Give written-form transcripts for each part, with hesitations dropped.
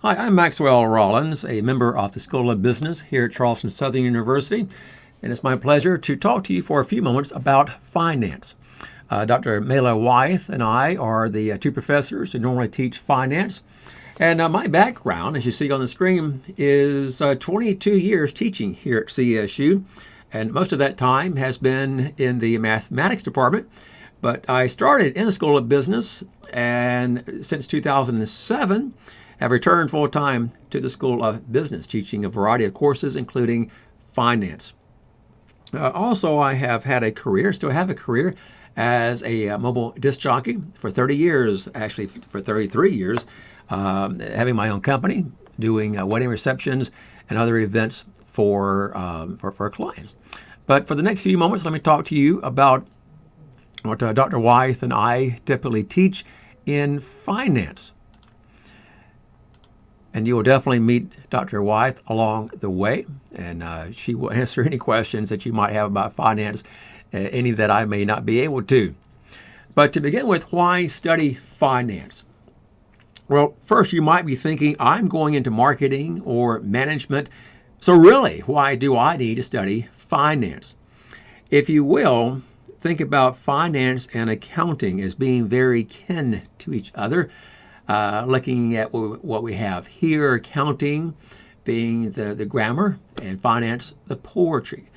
Hi, I'm Maxwell Rollins, a member of the School of Business here at Charleston Southern University, and it's my pleasure to talk to you for a few moments about finance. Dr. Mela Wyeth and I are the two professors who normally teach finance, and my background, as you see on the screen, is 22 years teaching here at CSU, and most of that time has been in the mathematics department. But I started in the School of Business, and since 2007, have returned full-time to the School of Business, teaching a variety of courses, including finance. Also, I have had a career, still have a career, as a mobile disc jockey for 30 years, actually for 33 years, having my own company, doing wedding receptions and other events for clients. But for the next few moments, let me talk to you about what Dr. Wyeth and I typically teach in finance. And you will definitely meet Dr. Wyeth along the way, and she will answer any questions that you might have about finance, any that I may not be able to. But to begin with, why study finance? Well, first you might be thinking, I'm going into marketing or management, so really, why do I need to study finance? If you will, think about finance and accounting as being very kin to each other. Looking at what we have here, accounting being the grammar and finance the poetry.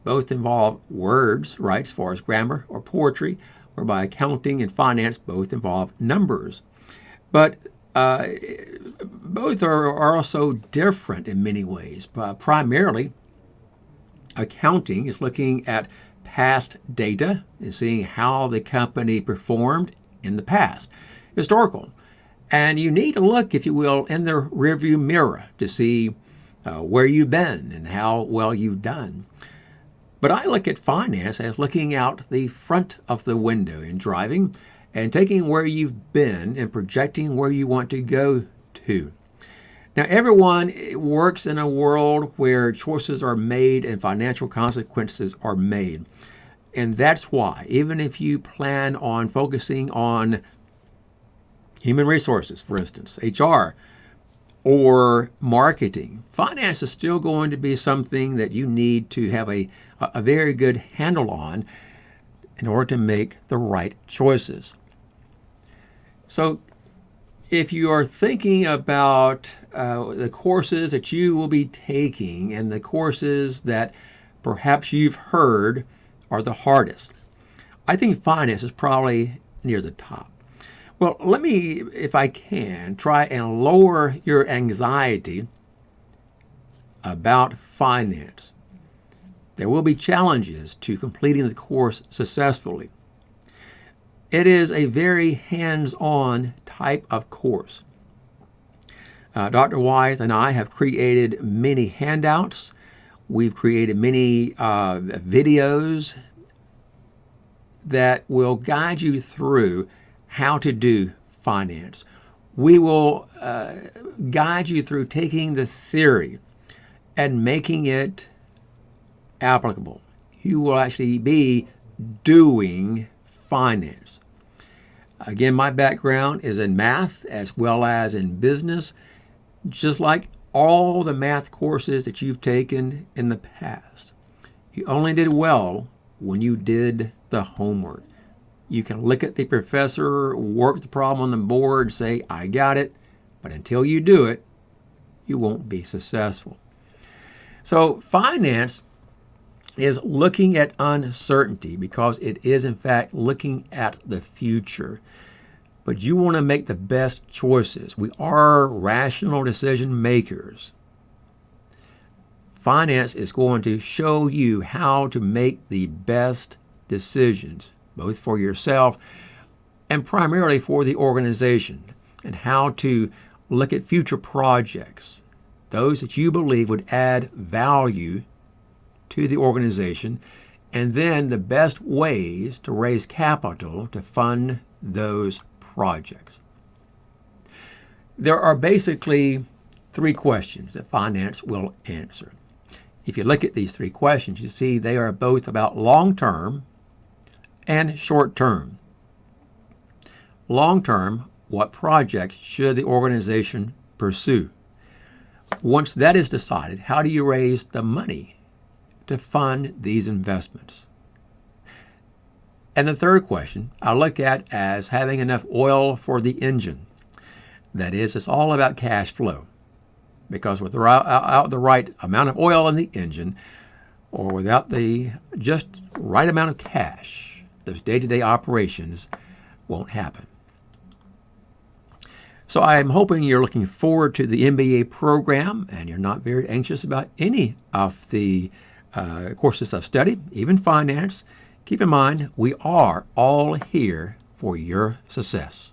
Both involve words, right, as far as grammar or poetry, whereby accounting and finance both involve numbers. But both are also different in many ways. Primarily, accounting is looking at past data and seeing how the company performed in the past. Historical. And you need to look, if you will, in the rearview mirror to see where you've been and how well you've done. But I look at finance as looking out the front of the window in driving and taking where you've been and projecting where you want to go to. Now, everyone works in a world where choices are made and financial consequences are made. And that's why, even if you plan on focusing on human resources, for instance, HR, or marketing, finance is still going to be something that you need to have a very good handle on in order to make the right choices. So if you are thinking about the courses that you will be taking and the courses that perhaps you've heard are the hardest, I think finance is probably near the top. Well, let me, if I can, try and lower your anxiety about finance. There will be challenges to completing the course successfully. It is a very hands-on type of course. Dr. Wyeth and I have created many handouts. We've created many videos that will guide you through how to do finance. We will guide you through taking the theory and making it applicable. You will actually be doing finance. Again, my background is in math as well as in business, just like all the math courses that you've taken in the past. You only did well when you did the homework. You can look at the professor, work the problem on the board, say, I got it, but until you do it, you won't be successful. So finance is looking at uncertainty because it is, in fact, looking at the future. But you want to make the best choices. We are rational decision makers. Finance is going to show you how to make the best decisions, both for yourself and primarily for the organization, and how to look at future projects, those that you believe would add value to the organization, and then the best ways to raise capital to fund those projects. There are basically three questions that finance will answer. If you look at these three questions, you see they are both about long-term and short-term. Long-term, what projects should the organization pursue. Once that is decided, how do you raise the money to fund these investments? And the third question I look at as having enough oil for the engine. That is, it's all about cash flow. Because without the right amount of oil in the engine, or without the just right amount of cash, those day-to-day operations won't happen. So I'm hoping you're looking forward to the MBA program and you're not very anxious about any of the courses I've studied, even finance. Keep in mind, we are all here for your success.